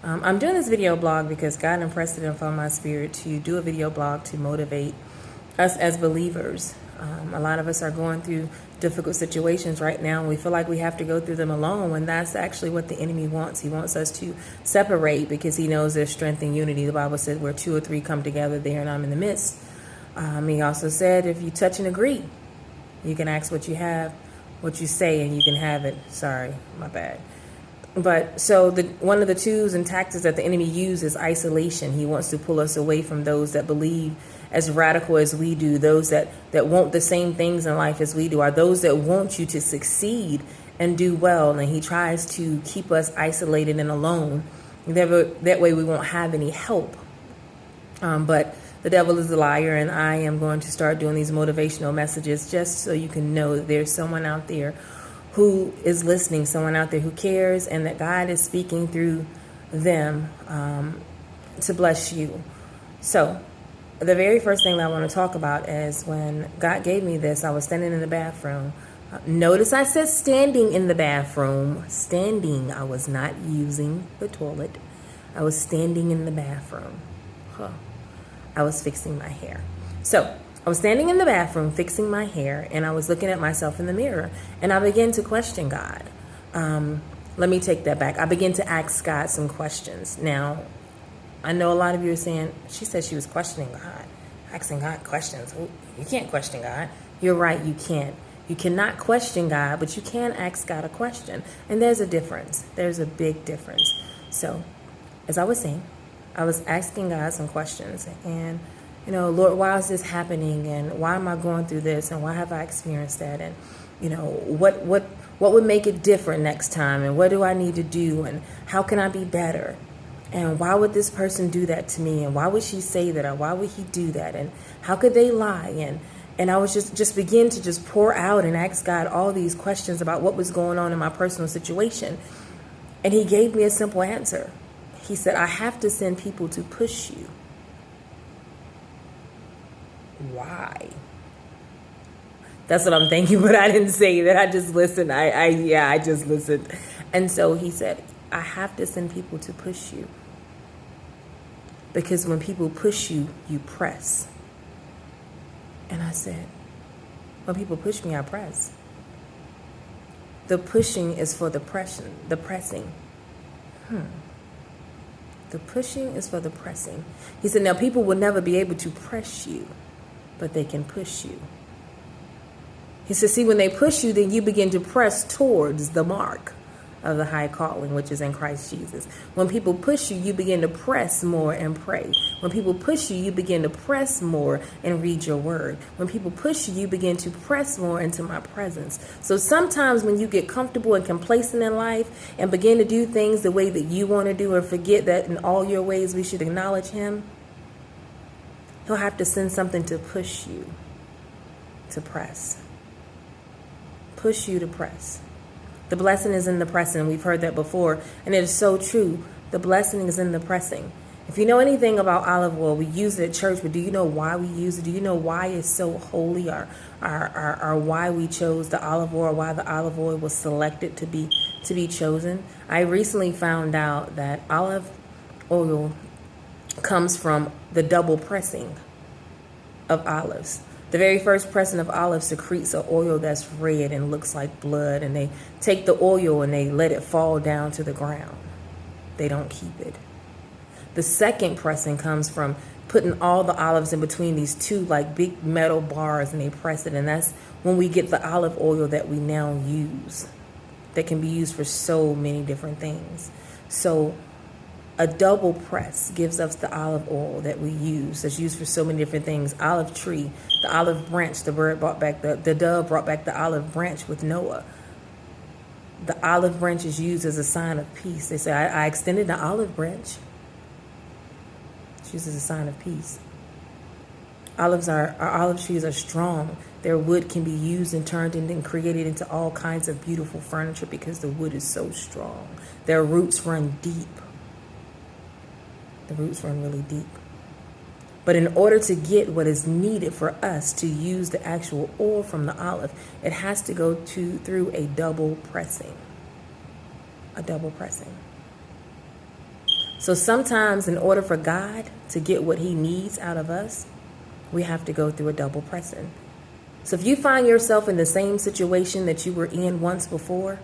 I'm doing this video blog because God impressed it upon my spirit to do a video blog to motivate us as believers. A lot of us are going through difficult situations right now, and we feel like we have to go through them alone when that's actually what the enemy wants. He wants us to separate because he knows there's strength in unity. The Bible said where two or three come together, there and I'm in the midst. He also said if you touch and agree, you can ask what you have, what you say, and you can have it. Sorry, my bad. But so one of the tools and tactics that the enemy uses is isolation. He wants to pull us away from those that believe as radical as we do, those that want the same things in life as we do, are those that want you to succeed and do well. And he tries to keep us isolated and alone. That way we won't have any help. But the devil is a liar, and I am going to start doing these motivational messages just so you can know that there's someone out there who is listening, someone out there who cares, and that God is speaking through them to bless you. So the very first thing that I want to talk about is when God gave me this, I was standing in the bathroom. Notice I said standing in the bathroom. Standing. I was not using the toilet. I was standing in the bathroom. I was fixing my hair. So I was standing in the bathroom fixing my hair, and I was looking at myself in the mirror, and I began to question God. Let me take that back. I began to ask God some questions. Now, I know a lot of you are saying, she said she was questioning God, asking God questions. Well, you can't question God. You're right, you can't. You cannot question God, but you can ask God a question. And there's a difference. There's a big difference. So, as I was saying, I was asking God some questions, and Lord, why is this happening? And why am I going through this? And why have I experienced that? And, what would make it different next time? And what do I need to do? And how can I be better? And why would this person do that to me? And why would she say that? Or why would he do that? And how could they lie? And I was just begin to just pour out and ask God all these questions about what was going on in my personal situation. And he gave me a simple answer. He said, I have to send people to push you. Why? That's what I'm thinking, but I didn't say that. I just listened. I just listened. And so he said, I have to send people to push you. Because when people push you, you press. And I said, when people push me, I press. The pushing is for the pressing. The pushing is for the pressing. He said, now people will never be able to press you, but they can push you. He said, see, when they push you, then you begin to press towards the mark of the high calling, which is in Christ Jesus. When people push you, you begin to press more and pray. When people push you, you begin to press more and read your word. When people push you, you begin to press more into my presence. So sometimes when you get comfortable and complacent in life and begin to do things the way that you want to do, or forget that in all your ways we should acknowledge him, he'll have to send something to push you to press. Push you to press. The blessing is in the pressing. We've heard that before, and it is so true. The blessing is in the pressing. If you know anything about olive oil, we use it at church, but do you know why we use it? Do you know why it's so holy, or why we chose the olive oil, or why the olive oil was selected to be chosen? I recently found out that olive oil comes from the double pressing of olives. The very first pressing of olives secretes an oil that's red and looks like blood, and they take the oil and they let it fall down to the ground. They don't keep it. The second pressing comes from putting all the olives in between these two like big metal bars, and they press it, and that's when we get the olive oil that we now use, that can be used for so many different things. So a double press gives us the olive oil that we use, that's used for so many different things. Olive tree, the olive branch, the bird brought back, the dove brought back the olive branch with Noah. The olive branch is used as a sign of peace. They say, I extended the olive branch. It's used as a sign of peace. Olive trees are strong. Their wood can be used and turned and created into all kinds of beautiful furniture because the wood is so strong. Their roots run deep. The roots run really deep. But in order to get what is needed for us to use the actual oil from the olive, it has to go through a double pressing. A double pressing. So sometimes in order for God to get what he needs out of us, we have to go through a double pressing. So if you find yourself in the same situation that you were in once before,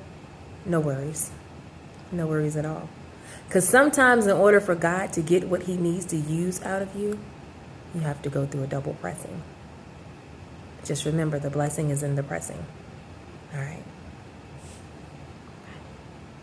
no worries. No worries at all. Because sometimes in order for God to get what he needs to use out of you, you have to go through a double pressing. Just remember, the blessing is in the pressing. All right.